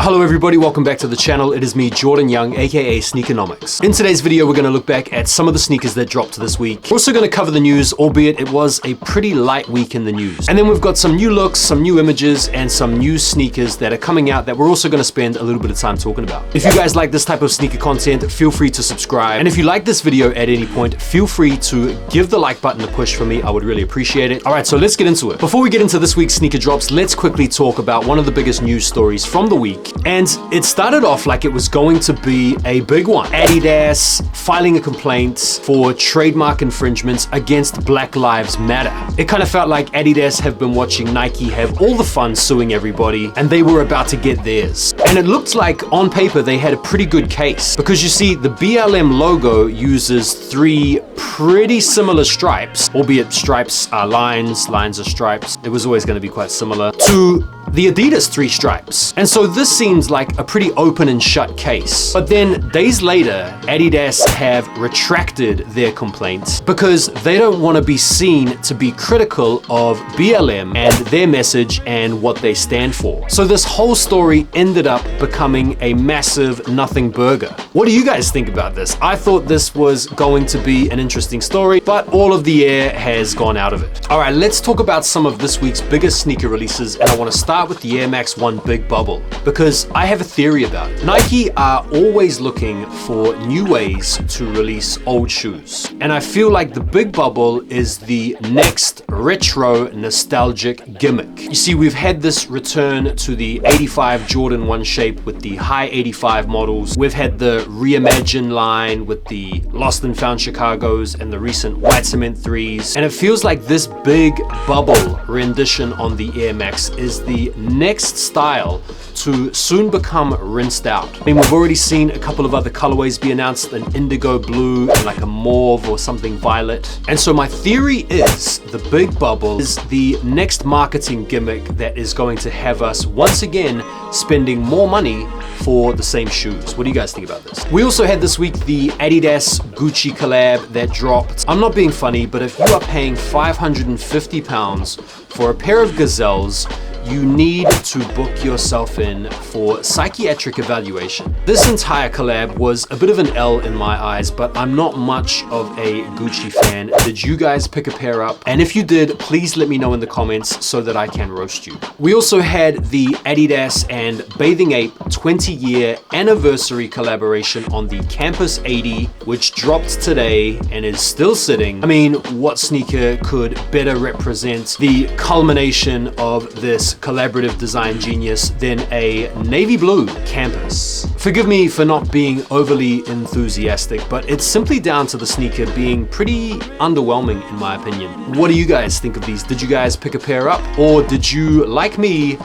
Hello everybody, welcome back to the channel. It is me, Jordan Young, aka Sneakonomics. In today's video, we're going to look back at some of the sneakers that dropped this week. We're also going to cover the news, albeit it was a pretty light week in the news. And then we've got some new looks, some new images, and some new sneakers that are coming out that we're also going to spend a little bit of time talking about. If you guys like this type of sneaker content, feel free to subscribe. And if you like this video at any point, feel free to give the like button a push for me. I would really appreciate it. All right, so let's get into it. Before we get into this week's sneaker drops, let's quickly talk about one of the biggest news stories from the week. And it started off like it was going to be a big one. Adidas filing a complaint for trademark infringements against Black Lives Matter. It kind of felt like Adidas have been watching Nike have all the fun suing everybody, and they were about to get theirs. And it looked like on paper they had a pretty good case, because you see the BLM logo uses three pretty similar stripes, albeit stripes are lines, lines are stripes. It was always going to be quite similar to the Adidas three stripes. And so this seems like a pretty open and shut case. But then days later, Adidas have retracted their complaint because they don't want to be seen to be critical of BLM and their message and what they stand for. So this whole story ended up becoming a massive nothing burger. What do you guys think about this? I thought this was going to be an interesting story, but all of the air has gone out of it. All right, let's talk about some of this week's biggest sneaker releases, and I want to start with the Air Max 1 Big Bubble, because I have a theory about it. Nike are always looking for new ways to release old shoes, and I feel like the Big Bubble is the next retro nostalgic gimmick. You see, we've had this return to the 85 Jordan 1 shape with the high 85 models. We've had the Reimagine line with the Lost and Found Chicagos and the recent White Cement 3s, and it feels like this Big Bubble rendition on the Air Max is the next style to soon become rinsed out. I mean, we've already seen a couple of other colorways be announced, an indigo blue and like a mauve or something violet. And so my theory is the Big Bubble is the next marketing gimmick that is going to have us once again spending more money for the same shoes. What do you guys think about this? We also had this week the Adidas Gucci collab that dropped. I'm not being funny, but if you are paying £550 for a pair of Gazelles, you need to book yourself in for psychiatric evaluation. This entire collab was a bit of an L in my eyes, but I'm not much of a Gucci fan. Did you guys pick a pair up? And if you did, please let me know in the comments so that I can roast you. We also had the Adidas and Bathing Ape 20-year anniversary collaboration on the Campus 80, which dropped today and is still sitting. I mean, what sneaker could better represent the culmination of this collaborative design genius than a navy blue Campus? Forgive me for not being overly enthusiastic, but it's simply down to the sneaker being pretty underwhelming in my opinion. What do you guys think of these? Did you guys pick a pair up, or did you, like me,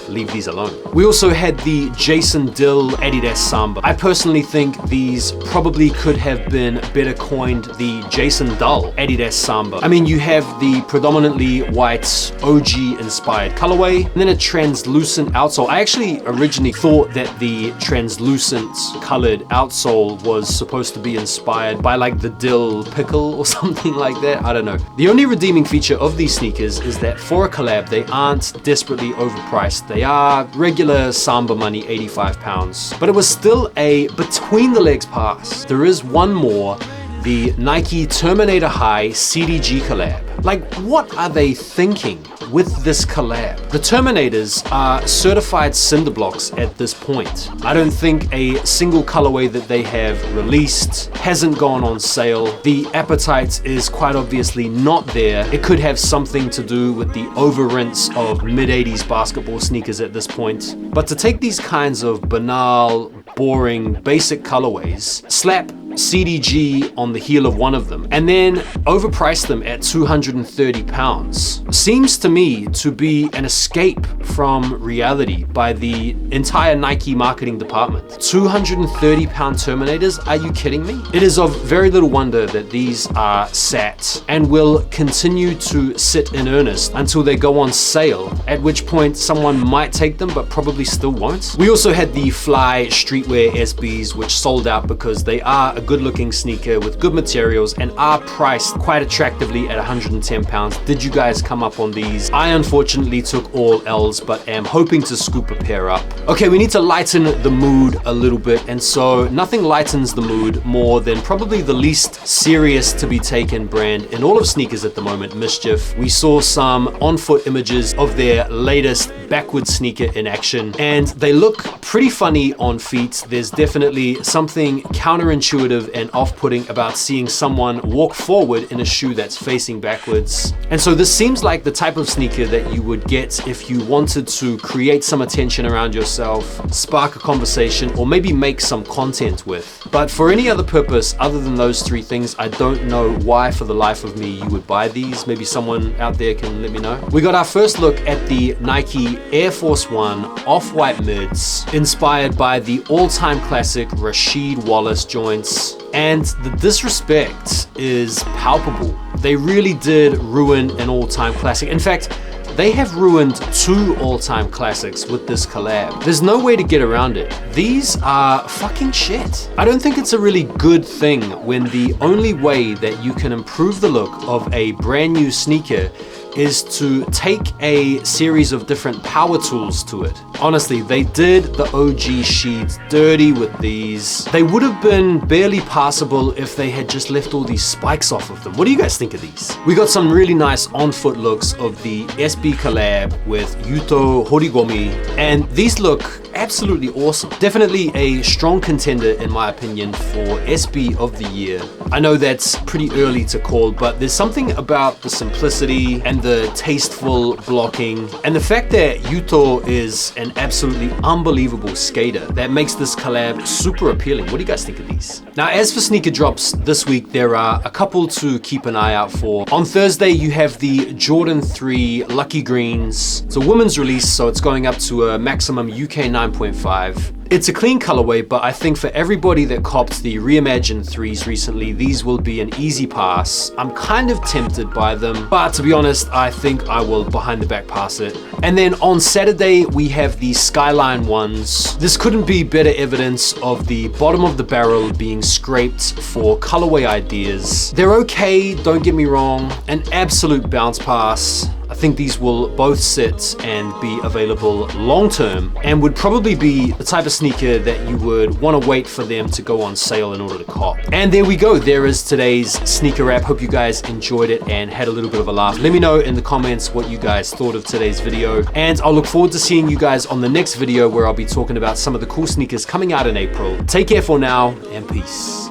leave these alone? We also had the Jason Dill Adidas Samba. I personally think these probably could have been better coined the Jason Dull Adidas Samba. I mean, you have the predominantly white OG inspired colorway and then a translucent outsole. I actually originally thought that the translucent colored outsole was supposed to be inspired by like the dill pickle or something like that. I don't know. The only redeeming feature of these sneakers is that for a collab, they aren't desperately overpriced. They are regular Samba money, £85, but it was still a between the legs pass. There is one more, the Nike Terminator High CDG collab. Like, what are they thinking with this collab? The Terminators are certified cinder blocks at this point. I don't think a single colorway that they have released hasn't gone on sale. The appetite is quite obviously not there. It could have something to do with the over-rinse of mid-80s basketball sneakers at this point. But to take these kinds of banal, boring, basic colorways, slap CDG on the heel of one of them, and then overprice them at £230 seems to me to be an escape from reality by the entire Nike marketing department. £230 Terminators? Are you kidding me? It is of very little wonder that these are sat and will continue to sit in earnest until they go on sale, at which point someone might take them but probably still won't. We also had the Fly Streetwear SBs, which sold out because they are a good looking sneaker with good materials and are priced quite attractively at £110. Did you guys come up on these? I unfortunately took all L's, but am hoping to scoop a pair up. Okay, we need to lighten the mood a little bit, and so nothing lightens the mood more than probably the least serious to be taken brand in all of sneakers at the moment, Mischief. We saw some on-foot images of their latest backward sneaker in action, and they look pretty funny on feet. There's definitely something counterintuitive and off-putting about seeing someone walk forward in a shoe that's facing backwards. And so this seems like the type of sneaker that you would get if you wanted to create some attention around yourself, spark a conversation, or maybe make some content with. But for any other purpose other than those three things, I don't know why for the life of me you would buy these. Maybe someone out there can let me know. We got our first look at the Nike Air Force One off-white mids, inspired by the all-time classic Rasheed Wallace joints. And the disrespect is palpable. They really did ruin an all-time classic. In fact, they have ruined two all-time classics with this collab. There's no way to get around it. These are fucking shit. I don't think it's a really good thing when the only way that you can improve the look of a brand new sneaker is to take a series of different power tools to it. Honestly, they did the OG sheets dirty with these. They would have been barely passable if they had just left all these spikes off of them. What do you guys think of these? We got some really nice on-foot looks of the SB collab with Yuto Horigome, and these look absolutely awesome. Definitely a strong contender in my opinion for SB of the year. I know that's pretty early to call, but there's something about the simplicity and the tasteful blocking and the fact that Yuto is an absolutely unbelievable skater that makes this collab super appealing. What do you guys think of these? Now, as for sneaker drops this week, there are a couple to keep an eye out for. On Thursday, you have the Jordan 3 Lucky Greens. It's a women's release, so it's going up to a maximum UK 9.5. It's a clean colorway, but I think for everybody that copped the reimagined 3s recently, these will be an easy pass. I'm kind of tempted by them, but to be honest, I think I will behind the back pass it. And then on Saturday, we have the Skyline ones. This couldn't be better evidence of the bottom of the barrel being scraped for colorway ideas. They're okay, don't get me wrong, an absolute bounce pass. I think these will both sit and be available long term and would probably be the type of sneaker that you would want to wait for them to go on sale in order to cop. And there we go. There is today's sneaker wrap. Hope you guys enjoyed it and had a little bit of a laugh. Let me know in the comments what you guys thought of today's video. And I'll look forward to seeing you guys on the next video where I'll be talking about some of the cool sneakers coming out in April. Take care for now and peace.